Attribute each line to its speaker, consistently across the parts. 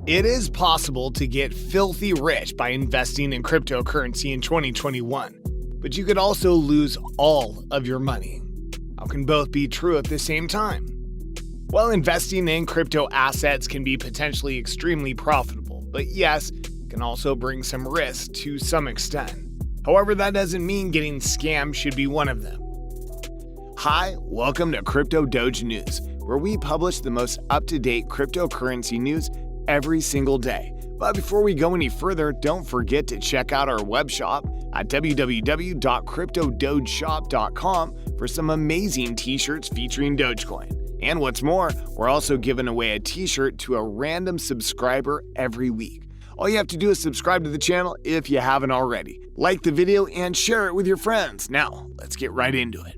Speaker 1: It is possible to get filthy rich by investing in cryptocurrency in 2021, but you could also lose all of your money. How can both be true at the same time? Well, investing in crypto assets can be potentially extremely profitable, but yes, it can also bring some risk to some extent. However, that doesn't mean getting scammed should be one of them. Hi, welcome to Crypto Doge News, where we publish the most up-to-date cryptocurrency news every single day. But before we go any further, don't forget to check out our web shop at www.cryptodogeshop.com for some amazing t-shirts featuring Dogecoin. And what's more, we're also giving away a t-shirt to a random subscriber every week. All you have to do is subscribe to the channel if you haven't already. Like the video and share it with your friends. Now, let's get right into it.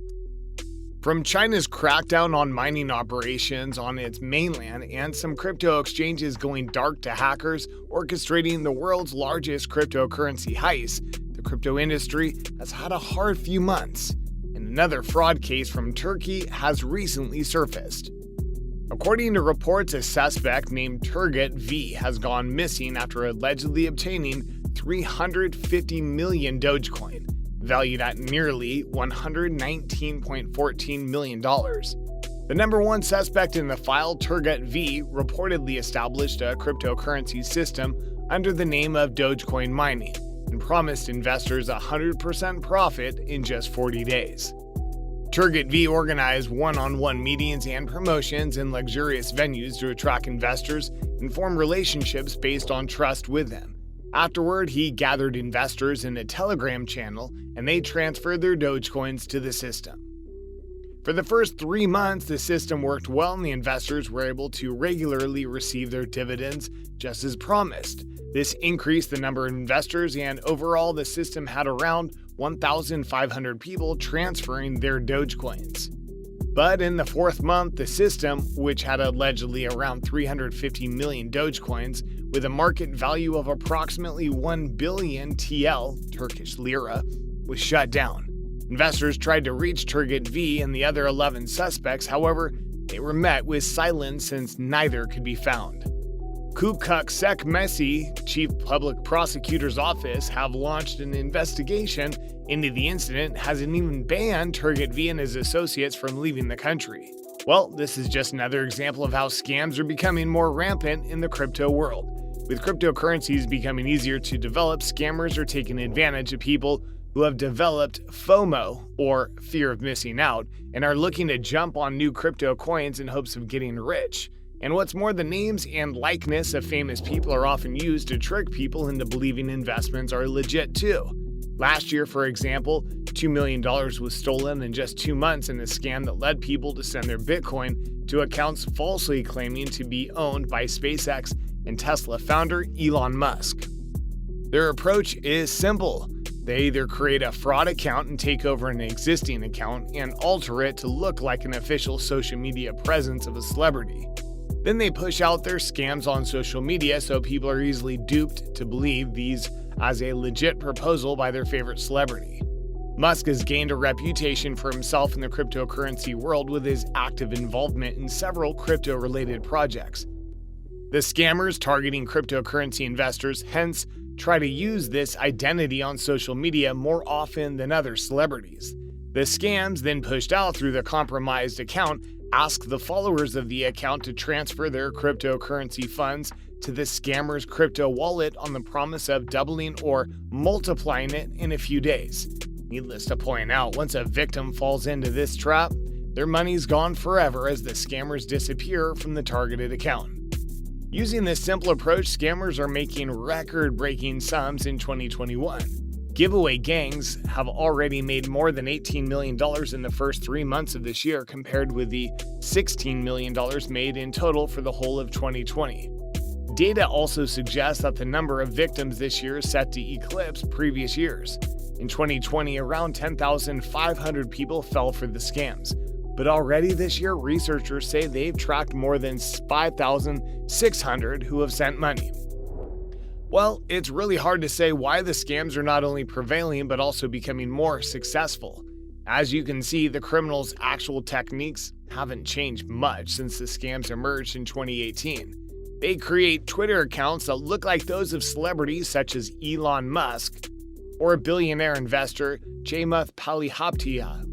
Speaker 1: From China's crackdown on mining operations on its mainland and some crypto exchanges going dark to hackers orchestrating the world's largest cryptocurrency heist, the crypto industry has had a hard few months. And another fraud case from Turkey has recently surfaced. According to reports, a suspect named Turgut V has gone missing after allegedly obtaining 350 million Dogecoin, valued at nearly $119.14 million. The number one suspect in the file, Turgut V, reportedly established a cryptocurrency system under the name of Dogecoin mining and promised investors 100% profit in just 40 days. Turgut V organized one-on-one meetings and promotions in luxurious venues to attract investors and form relationships based on trust with them. Afterward, he gathered investors in a Telegram channel and they transferred their Dogecoins to the system. For the first 3 months, the system worked well and the investors were able to regularly receive their dividends just as promised. This increased the number of investors, and overall, the system had around 1,500 people transferring their Dogecoins. But in the fourth month, the system, which had allegedly around 350 million Dogecoins with a market value of approximately 1 billion TL, Turkish lira, was shut down. Investors tried to reach Turgut V and the other 11 suspects, however, they were met with silence since neither could be found. Kukuk Messi, Chief Public Prosecutor's Office, have launched an investigation into the incident, hasn't even banned Turgut V and his associates from leaving the country. Well, this is just another example of how scams are becoming more rampant in the crypto world. With cryptocurrencies becoming easier to develop, scammers are taking advantage of people who have developed FOMO, or fear of missing out, and are looking to jump on new crypto coins in hopes of getting rich. And what's more, the names and likeness of famous people are often used to trick people into believing investments are legit too. Last year, for example, $2 million was stolen in just 2 months in a scam that led people to send their Bitcoin to accounts falsely claiming to be owned by SpaceX and Tesla founder Elon Musk. Their approach is simple. They either create a fraud account and take over an existing account and alter it to look like an official social media presence of a celebrity. Then they push out their scams on social media so people are easily duped to believe these as a legit proposal by their favorite celebrity. Musk has gained a reputation for himself in the cryptocurrency world with his active involvement in several crypto-related projects. The scammers targeting cryptocurrency investors hence try to use this identity on social media more often than other celebrities. The scams, then pushed out through the compromised account, ask the followers of the account to transfer their cryptocurrency funds to the scammer's crypto wallet on the promise of doubling or multiplying it in a few days. Needless to point out, once a victim falls into this trap, their money's gone forever as the scammers disappear from the targeted account. Using this simple approach, scammers are making record-breaking sums in 2021. Giveaway gangs have already made more than $18 million in the first 3 months of this year, compared with the $16 million made in total for the whole of 2020. Data also suggests that the number of victims this year is set to eclipse previous years. In 2020, around 10,500 people fell for the scams. But already this year, researchers say they've tracked more than 5,600 who have sent money. Well, it's really hard to say why the scams are not only prevailing but also becoming more successful. As you can see, the criminals' actual techniques haven't changed much since the scams emerged in 2018. They create Twitter accounts that look like those of celebrities such as Elon Musk or billionaire investor Chamath Palihapitiya.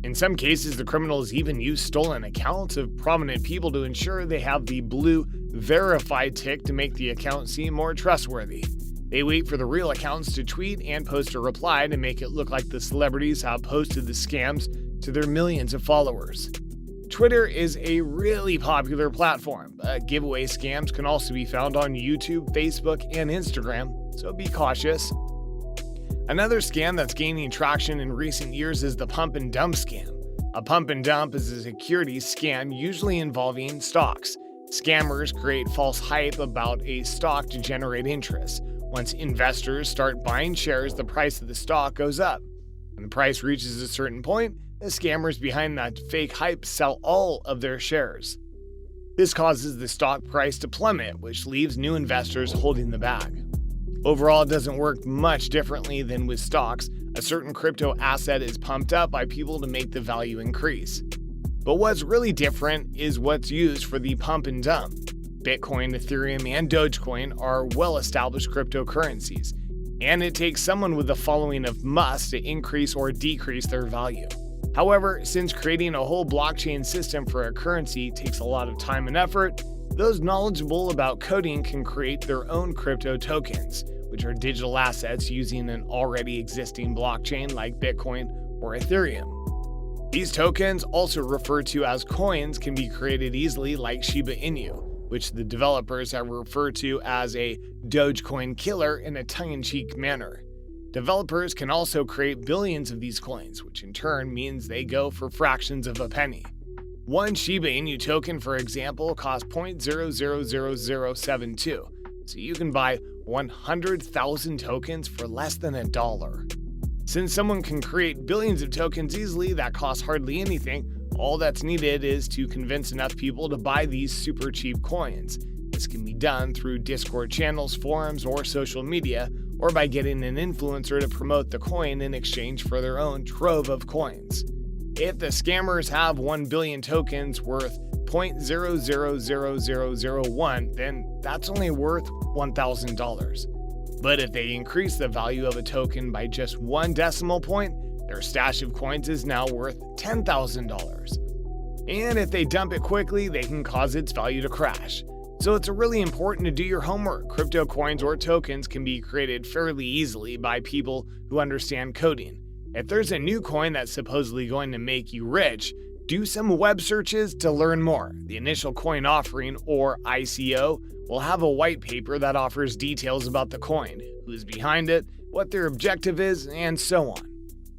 Speaker 1: In some cases, the criminals even use stolen accounts of prominent people to ensure they have the blue verified tick to make the account seem more trustworthy. They wait for the real accounts to tweet and post a reply to make it look like the celebrities have posted the scams to their millions of followers. Twitter is a really popular platform, but giveaway scams can also be found on YouTube, Facebook, and Instagram, so be cautious. Another scam that's gaining traction in recent years is the pump and dump scam. A pump and dump is a securities scam usually involving stocks. Scammers create false hype about a stock to generate interest. Once investors start buying shares, the price of the stock goes up. When the price reaches a certain point, the scammers behind that fake hype sell all of their shares. This causes the stock price to plummet, which leaves new investors holding the bag. Overall, it doesn't work much differently than with stocks. A certain crypto asset is pumped up by people to make the value increase. But what's really different is what's used for the pump and dump. Bitcoin, Ethereum, and Dogecoin are well-established cryptocurrencies, and it takes someone with the following of Musk to increase or decrease their value. However, since creating a whole blockchain system for a currency takes a lot of time and effort, those knowledgeable about coding can create their own crypto tokens, which are digital assets using an already existing blockchain like Bitcoin or Ethereum. These tokens, also referred to as coins, can be created easily like Shiba Inu, which the developers have referred to as a Dogecoin killer in a tongue-in-cheek manner. Developers can also create billions of these coins, which in turn means they go for fractions of a penny. One Shiba Inu token, for example, costs 0.000072, so you can buy 100,000 tokens for less than $1. Since someone can create billions of tokens easily that cost hardly anything, all that's needed is to convince enough people to buy these super cheap coins. This can be done through Discord channels, forums, or social media, or by getting an influencer to promote the coin in exchange for their own trove of coins. If the scammers have 1 billion tokens worth 0.000001, then that's only worth $1,000. But if they increase the value of a token by just 1 decimal point, their stash of coins is now worth $10,000. And if they dump it quickly, they can cause its value to crash. So it's really important to do your homework. Crypto coins or tokens can be created fairly easily by people who understand coding. If there's a new coin that's supposedly going to make you rich, do some web searches to learn more. The initial coin offering, or ICO, will have a white paper that offers details about the coin, who's behind it, what their objective is, and so on.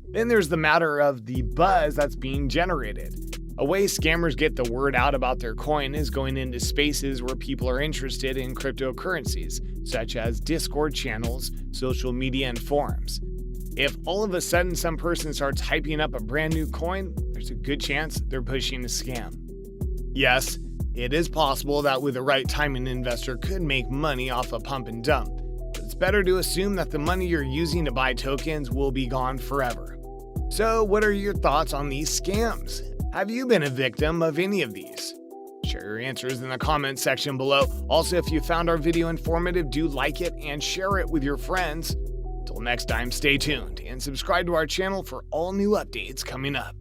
Speaker 1: Then there's the matter of the buzz that's being generated. A way scammers get the word out about their coin is going into spaces where people are interested in cryptocurrencies, such as Discord channels, social media, and forums. If all of a sudden some person starts hyping up a brand new coin, there's a good chance they're pushing a scam. Yes, it is possible that with the right time an investor could make money off a pump and dump, but it's better to assume that the money you're using to buy tokens will be gone forever. So what are your thoughts on these scams? Have you been a victim of any of these? Share your answers in the comments section below. Also, if you found our video informative, do like it and share it with your friends. Until next time, stay tuned and subscribe to our channel for all new updates coming up.